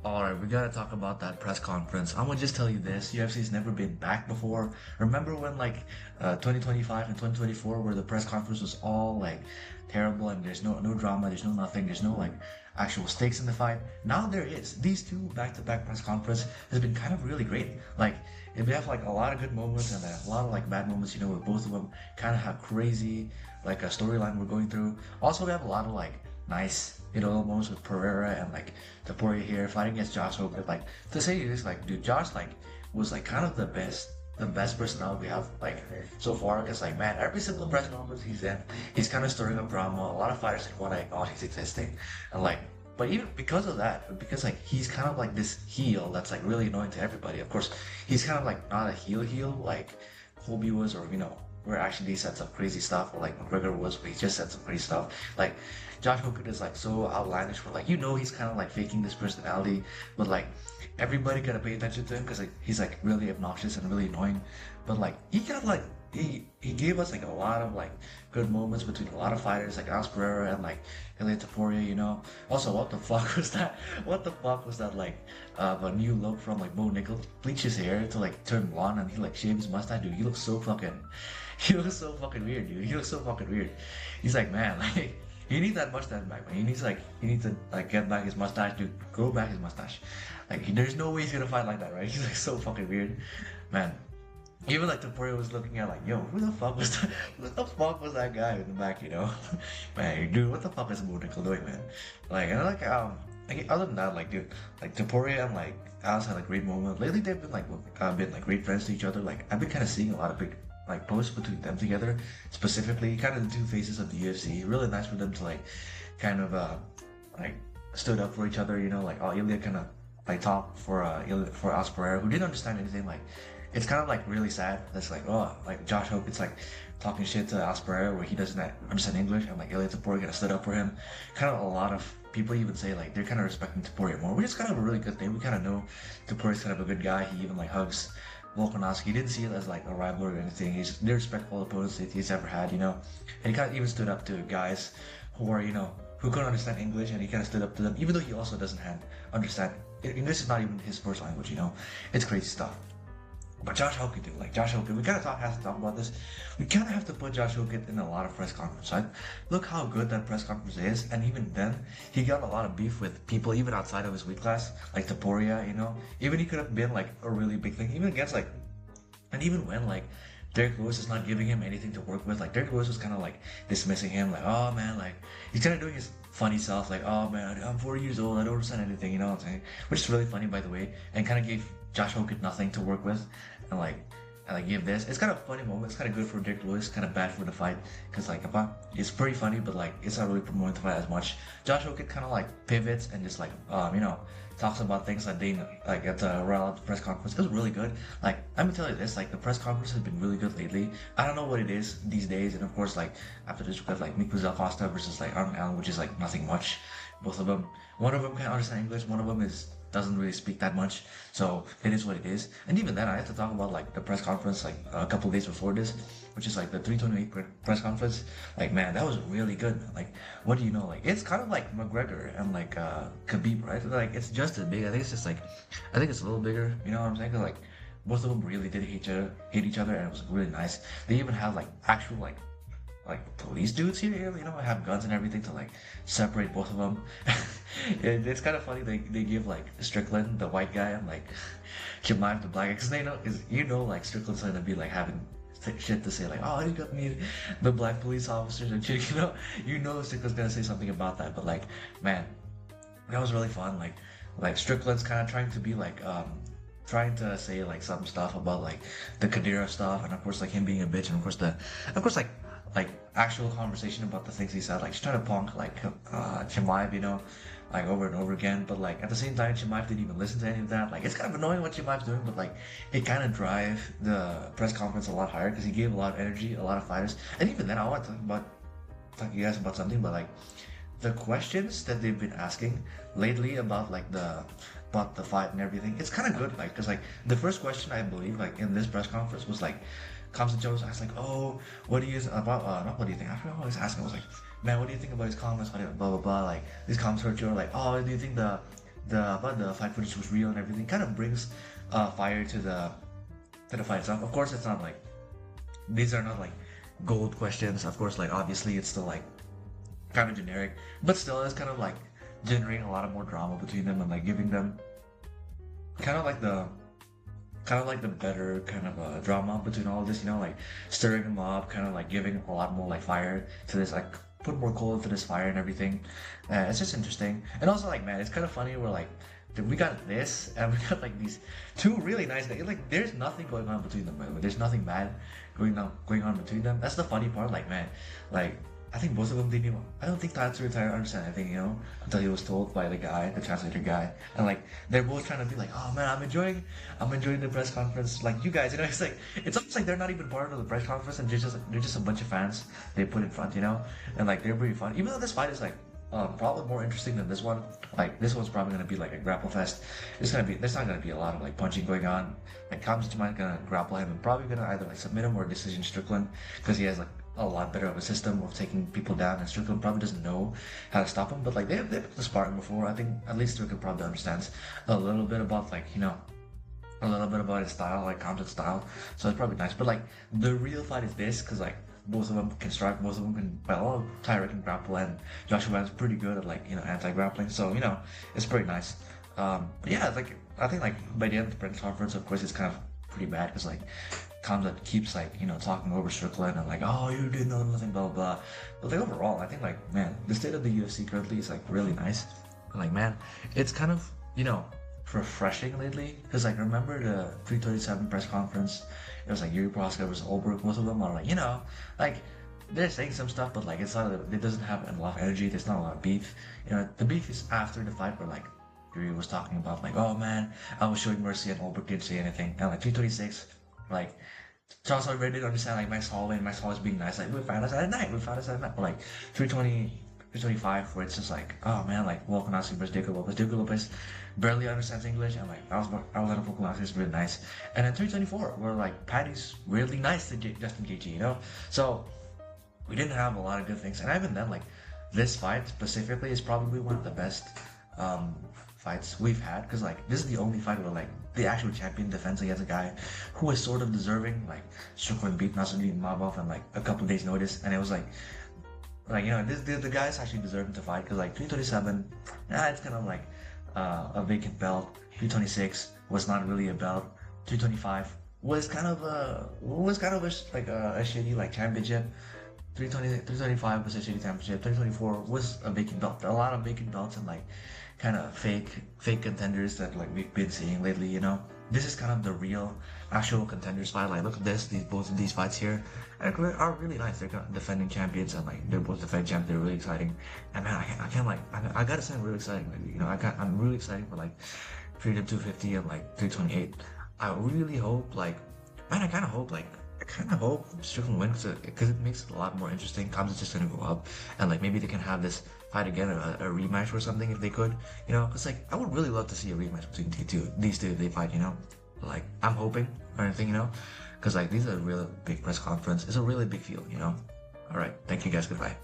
Alright, we gotta talk about that press conference. I'm gonna just tell you this, UFC's never been back before. Remember when 2025 and 2024 where the press conference was all like terrible and there's no drama, there's no nothing, there's no like actual stakes in the fight. Now there is. These two back-to-back press conference has been kind of really great. Like we have like a lot of good moments and a lot of like bad moments, with both of them kind of have crazy like a storyline we're going through. Also we have a lot of like nice, moments with Pereira and like Taporia here fighting against Josh Hogan. Like to say this, like dude, Josh like was like kind of the best personality we have like so far. Cause like man, every single press conference he's in, he's kind of stirring up drama. A lot of fighters want to acknowledge he's existing, and like. But even because of that, because like he's kind of like this heel that's like really annoying to everybody. Of course, he's kind of like not a heel like Colby was, or where actually he said some crazy stuff, or like McGregor was, where he just said some crazy stuff. Like Josh Hokit is like so outlandish, where like he's kind of like faking this personality, but like everybody gotta pay attention to him because like he's like really obnoxious and really annoying. But like he got like he gave us like a lot of like good moments between a lot of fighters like Alex Pereira and like Ilya Taporia. Also, what the fuck was that? What the fuck was that like a new look from like Bo Nickel? Bleach his hair to like turn blonde and he like shaved his mustache, dude. He looks so fucking he looks so fucking weird, dude. He looks so fucking weird. He's like, man, like he needs that mustache back, man. He needs to like get back his mustache, dude. Grow back his mustache. Like there's no way he's gonna fight like that, right? He's like so fucking weird, man. Even like Taporia was looking at like, yo, who the fuck was that? Who the fuck was that guy in the back? Man, dude, what the fuck is Monaco doing, man? Like, and like other than that, like, dude, like Taporia and like Alice had like great moments. Lately, they've been like great friends to each other. Like, I've been kind of seeing a lot of big like posts between them together, specifically, kind of the two faces of the UFC. Really nice for them to like, kind of like stood up for each other. Like Ilya kind of like talked for Alice Pereira, who didn't understand anything. Like it's kind of like really sad. That's like Josh Hope. It's like talking shit to Asperger where he doesn't understand English, and like Ilya Taporia kind of stood up for him. Kind of a lot of people even say like they're kind of respecting Taporia more, which is kind of a really good thing. We kind of know Taporia's kind of a good guy. He even like hugs Volkanovski. He didn't see it as like a rivalry or anything. They respect all the opponents that he's ever had, and he kind of even stood up to guys who are who couldn't understand English, and he kind of stood up to them, even though he also doesn't understand English is not even his first language. It's crazy stuff. But Josh Hokit, dude, like Josh Hokit, we kind of have to talk about this. We kind of have to put Josh Hokit in a lot of press conferences. Right? Look how good that press conference is, and even then, he got a lot of beef with people even outside of his weight class, like Taporia. Even he could have been like a really big thing, even against like, and even when like Derek Lewis is not giving him anything to work with. Like Derek Lewis was kind of like dismissing him, like, oh man, like he's kind of doing his funny self, like, oh man, I'm 40 years old, I don't understand anything, you know what I'm saying? Which is really funny, by the way, and kind of gave Josh Hokit nothing to work with, and give this. It's kind of a funny moment. It's kind of good for Derek Lewis, kind of bad for the fight, because like it's pretty funny, but like it's not really promoting the fight as much. Josh Hokit kind of like pivots and just like talks about things that they like at the Royal press conference. It was really good. Like let me tell you this, like the press conference has been really good lately. I don't know what it is these days, and of course like after this we got like Miguel Costa versus like Arnold Allen, which is like nothing much. Both of them, one of them can understand English, one of them doesn't really speak that much, so it is what it is. And even then, I had to talk about like the press conference like a couple days before this, which is like the 328 press conference. Like man, that was really good. Like what do you know? Like it's kind of like McGregor and like Khabib, right? Like it's just as big. I think it's just like I think it's a little bigger. You know what I'm saying? 'Cause, like both of them really did hate each other, and it was really nice. They even had like actual like police dudes here, have guns and everything to like separate both of them. It's kind of funny. They give like Strickland, the white guy, and like Chimaev, the black guy, because like Strickland's gonna be like having shit to say, like, oh, you got me the black police officers and shit. Strickland's gonna say something about that. But like, man, that was really fun. Like Strickland's kind of trying to be like trying to say like some stuff about like the Kadira stuff, and of course like him being a bitch, and of course like actual conversation about the things he said, like she's trying to punk like Chimaev, like over and over again, but like at the same time Chimaev didn't even listen to any of that. Like it's kind of annoying what Chimaev's doing, but like it kind of drive the press conference a lot higher because he gave a lot of energy, a lot of fighters. And even then I want to talk to you guys about something, but like the questions that they've been asking lately about like about the fight and everything, it's kind of good. Like because like the first question I believe like in this press conference was like Compton Jones asked like, oh, what do you about not what do you think? I forgot what I was asking. I was like, man, what do you think about his comments? Blah blah blah. Like these comments hurt you. Or like, oh, do you think the fight footage was real and everything. Kind of brings fire to the fight itself. Of course, it's not like these are not like gold questions. Of course, like obviously it's still like kind of generic, but still it's kind of like generating a lot of more drama between them and like giving them kind of like the better kind of drama between all of this, you know, like stirring them up, kind of like giving a lot more like fire to this, like put more coal into this fire and everything. It's just interesting, and also like man, it's kind of funny. We're like, dude, we got this, and we got like these two really nice. Like, there's nothing going on between them. By the way, there's nothing bad going on between them. That's the funny part. Like man, like I think both of them didn't even. I don't think Tatsu entire understand anything, you know, until he was told by the guy, the translator guy, and like they're both trying to be like, oh man, I'm enjoying the press conference. Like you guys, you know, it's almost like they're not even part of the press conference, and they're just a bunch of fans they put in front, you know, and like they're pretty fun. Even though this fight is like probably more interesting than this one. Like this one's probably gonna be like a grapple fest. There's not gonna be a lot of like punching going on. Like Kamshichiman gonna grapple him and probably gonna either like submit him or decision Strickland because he has like a lot better of a system of taking people down, and Strickland probably doesn't know how to stop him. But like they've been sparring before. I think at least Strickland probably understands a little bit about like, you know, a little bit about his style, like Kam's style. So it's probably nice. But like the real fight is this, because like both of them can strike, both of them can, well, Tyra can grapple, and Joshua Van's pretty good at like, you know, anti-grappling. So, you know, it's pretty nice. But yeah, like I think like by the end of the press conference, of course, it's kind of pretty bad because like Kamza keeps like, you know, talking over Strickland and like, oh, you didn't know nothing, blah, blah, blah. But like overall, I think like, man, the state of the UFC currently is like really nice. Like, man, it's kind of, you know, refreshing lately. Because like, remember the 337 press conference? It was like Yuri Prohaska versus Olberg. Most of them are like, you know, like they're saying some stuff, but like it's not, it doesn't have a lot of energy. There's not a lot of beef. You know, the beef is after the fight where like Yuri was talking about like, oh man, I was showing mercy and Olberg didn't say anything. And like 326, like Charles Oliveira didn't understand like Max Holloway and Max Holloway's being nice. Like we found us at night. Or like 320, 325, where it's just like, oh man, like Volkanovski versus Diego Lopez. Diego Lopez barely understands English, and like Alexander Volkanovski is really nice. And then 324, where like Patty's really nice to Justin Gaethje, you know. So we didn't have a lot of good things, and even then, like this fight specifically is probably one of the best fights we've had, because like this is the only fight where like the actual champion defends against a guy who is sort of deserving. Like Strickland beat Nasruddin Mabov in like a couple days notice, and it was like you know, the guy's actually deserving to fight, because like 327, it's kind of like a vacant belt. 326 was not really a belt. 325 was kind of a shitty like championship. 325 was a shitty championship. 324 was a vacant belt. A lot of vacant belts and like kind of fake contenders that like we've been seeing lately, you know. This is kind of the real actual contenders fight. Like look at this, both of these fights here are really nice. They're defending champions, and like they're both defending champions. They're really exciting. And man, I can't like, I gotta say I'm really excited. Like, you know, I'm really excited for like Freedom 250 and like 328. I really hope like, man, I kind of hope Strickland wins, because it makes it a lot more interesting. Kam's just gonna go up, and like maybe they can have this fight again, a rematch or something if they could, you know. Because like I would really love to see a rematch between these two if they fight, you know. Like I'm hoping or anything, you know, because like these are a really big press conference. It's a really big field, you know. All right, thank you guys. Goodbye.